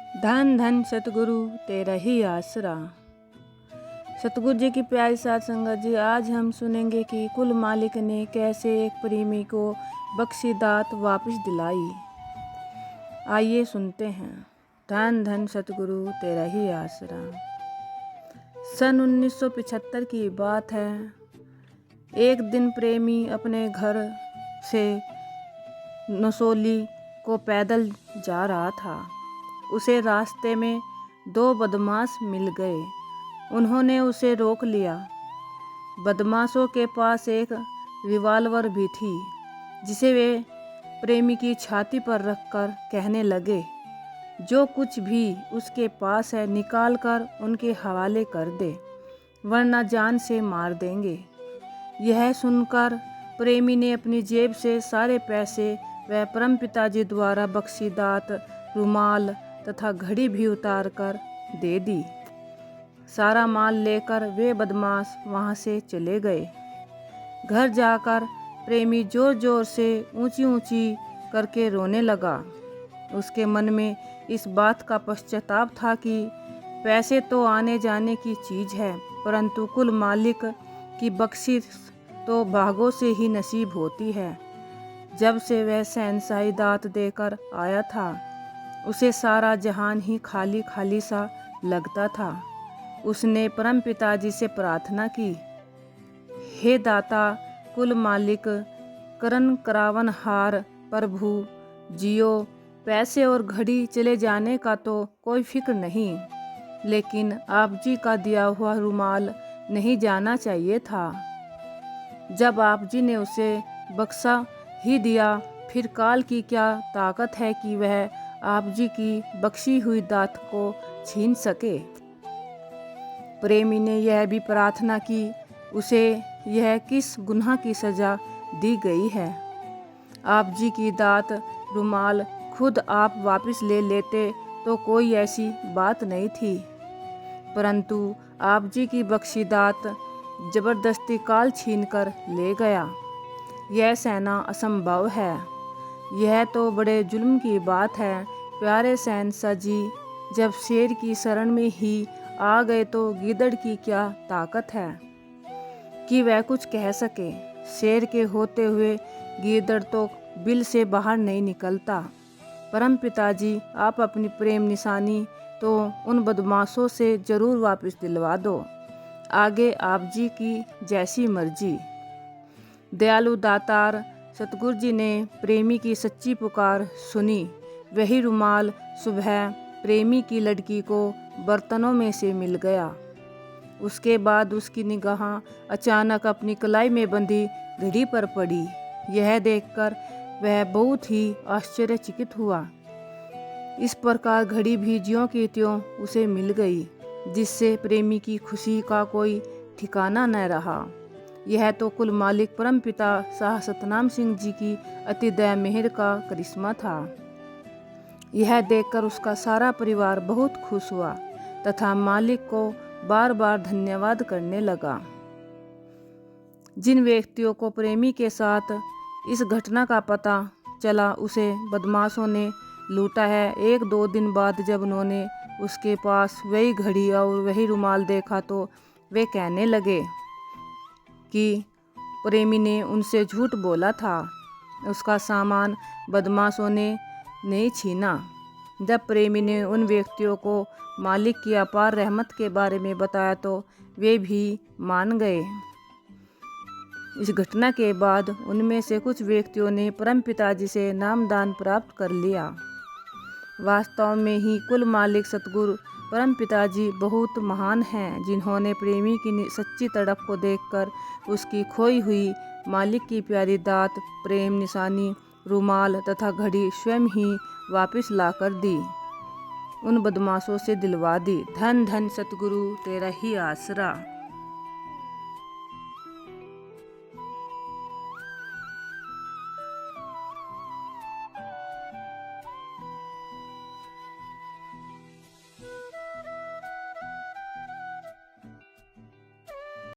धन धन सतगुरु तेरा ही आसरा। सतगुरु जी की प्यारी साथ संगत जी, आज हम सुनेंगे कि कुल मालिक ने कैसे एक प्रेमी को बख्शी दात वापस दिलाई। आइए सुनते हैं। धन धन सतगुरु तेरा ही आसरा। सन 1975 की बात है। एक दिन प्रेमी अपने घर से नसोली को पैदल जा रहा था। उसे रास्ते में दो बदमाश मिल गए। उन्होंने उसे रोक लिया। बदमाशों के पास एक रिवाल्वर भी थी, जिसे वे प्रेमी की छाती पर रखकर कहने लगे, जो कुछ भी उसके पास है निकाल कर उनके हवाले कर दे, वरना जान से मार देंगे। यह सुनकर प्रेमी ने अपनी जेब से सारे पैसे व परमपिता जी द्वारा बख्शी दात, रुमाल तथा घड़ी भी उतार कर दे दी। सारा माल लेकर वे बदमाश वहाँ से चले गए। घर जाकर प्रेमी जोर जोर से ऊंची ऊंची करके रोने लगा। उसके मन में इस बात का पश्चाताप था कि पैसे तो आने जाने की चीज़ है, परंतु कुल मालिक की बख्शिश तो भागों से ही नसीब होती है। जब से वह शहंशाही दात देकर आया था, उसे सारा जहान ही खाली खाली सा लगता था। उसने परम पिताजी से प्रार्थना की, हे दाता कुल मालिक, करन करावन हार प्रभु जियो, पैसे और घड़ी चले जाने का तो कोई फिक्र नहीं, लेकिन आप जी का दिया हुआ रुमाल नहीं जाना चाहिए था। जब आप जी ने उसे बख्शा ही दिया, फिर काल की क्या ताकत है कि वह आप जी की बख्शी हुई दात को छीन सके। प्रेमी ने यह भी प्रार्थना की, उसे यह किस गुनाह की सजा दी गई है। आप जी की दात रुमाल खुद आप वापस ले लेते तो कोई ऐसी बात नहीं थी, परंतु आप जी की बख्शी दात जबरदस्ती काल छीन कर ले गया। यह सहना असंभव है। यह तो बड़े जुल्म की बात है। प्यारे शहंशाह जी जब शेर की शरण में ही आ गए तो गीदड़ की क्या ताकत है कि वह कुछ कह सके। शेर के होते हुए गीदड़ तो बिल से बाहर नहीं निकलता। परम पिताजी, आप अपनी प्रेम निशानी तो उन बदमाशों से जरूर वापस दिलवा दो। आगे आप जी की जैसी मर्जी। दयालु दातार सतगुरु जी ने प्रेमी की सच्ची पुकार सुनी। वही रुमाल सुबह प्रेमी की लड़की को बर्तनों में से मिल गया। उसके बाद उसकी निगाह अचानक अपनी कलाई में बंधी घड़ी पर पड़ी। यह देखकर वह बहुत ही आश्चर्यचकित हुआ। इस प्रकार घड़ी भी ज्यों की त्यों उसे मिल गई, जिससे प्रेमी की खुशी का कोई ठिकाना न रहा। यह तो कुल मालिक परम पिता शाह सतनाम सिंह जी की अति दया मेहर का करिश्मा था। यह देखकर उसका सारा परिवार बहुत खुश हुआ तथा मालिक को बार बार धन्यवाद करने लगा। जिन व्यक्तियों को प्रेमी के साथ इस घटना का पता चला, उसे बदमाशों ने लूटा है। 1-2 दिन बाद जब उन्होंने उसके पास वही घड़ी और वही रुमाल देखा तो वे कहने लगे कि प्रेमी ने उनसे झूठ बोला था। उसका सामान बदमाशों ने नहीं छीना। जब प्रेमी ने उन व्यक्तियों को मालिक की अपार रहमत के बारे में बताया तो वे भी मान गए। इस घटना के बाद उनमें से कुछ व्यक्तियों ने परम पिताजी से नामदान प्राप्त कर लिया। वास्तव में ही कुल मालिक सतगुरु परम पिताजी बहुत महान हैं, जिन्होंने प्रेमी की सच्ची तड़प को देखकर उसकी खोई हुई मालिक की प्यारी दात, प्रेम निशानी, रुमाल तथा घड़ी स्वयं ही वापस लाकर दी, उन बदमाशों से दिलवा दी। धन धन सतगुरु तेरा ही आसरा।